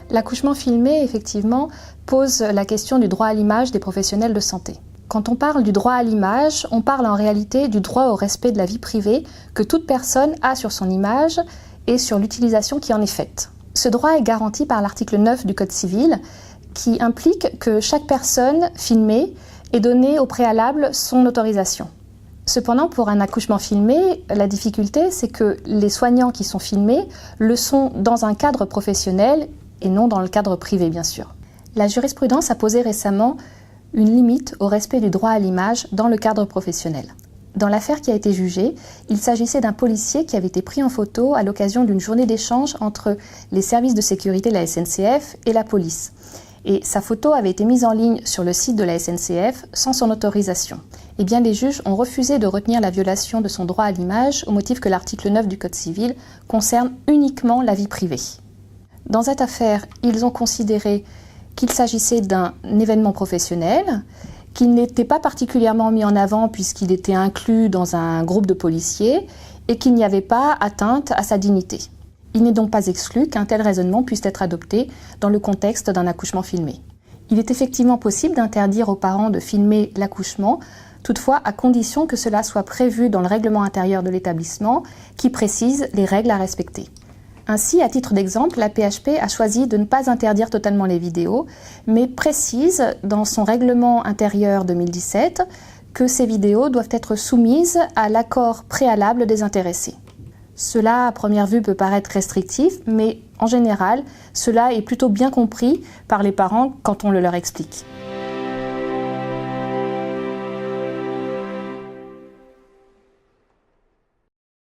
L'accouchement filmé, effectivement, pose la question du droit à l'image des professionnels de santé. Quand on parle du droit à l'image, on parle en réalité du droit au respect de la vie privée que toute personne a sur son image et sur l'utilisation qui en est faite. Ce droit est garanti par l'article 9 du Code civil qui implique que chaque personne filmée ait donné au préalable son autorisation. Cependant, pour un accouchement filmé, la difficulté, c'est que les soignants qui sont filmés le sont dans un cadre professionnel et non dans le cadre privé, bien sûr. La jurisprudence a posé récemment une limite au respect du droit à l'image dans le cadre professionnel. Dans l'affaire qui a été jugée, il s'agissait d'un policier qui avait été pris en photo à l'occasion d'une journée d'échange entre les services de sécurité de la SNCF et la police. Et sa photo avait été mise en ligne sur le site de la SNCF sans son autorisation. Eh bien, les juges ont refusé de retenir la violation de son droit à l'image au motif que l'article 9 du Code civil concerne uniquement la vie privée. Dans cette affaire, ils ont considéré qu'il s'agissait d'un événement professionnel, qu'il n'était pas particulièrement mis en avant puisqu'il était inclus dans un groupe de policiers et qu'il n'y avait pas atteinte à sa dignité. Il n'est donc pas exclu qu'un tel raisonnement puisse être adopté dans le contexte d'un accouchement filmé. Il est effectivement possible d'interdire aux parents de filmer l'accouchement, toutefois à condition que cela soit prévu dans le règlement intérieur de l'établissement qui précise les règles à respecter. Ainsi, à titre d'exemple, la PHP a choisi de ne pas interdire totalement les vidéos, mais précise dans son règlement intérieur 2017 que ces vidéos doivent être soumises à l'accord préalable des intéressés. Cela, à première vue, peut paraître restrictif, mais en général, cela est plutôt bien compris par les parents quand on le leur explique.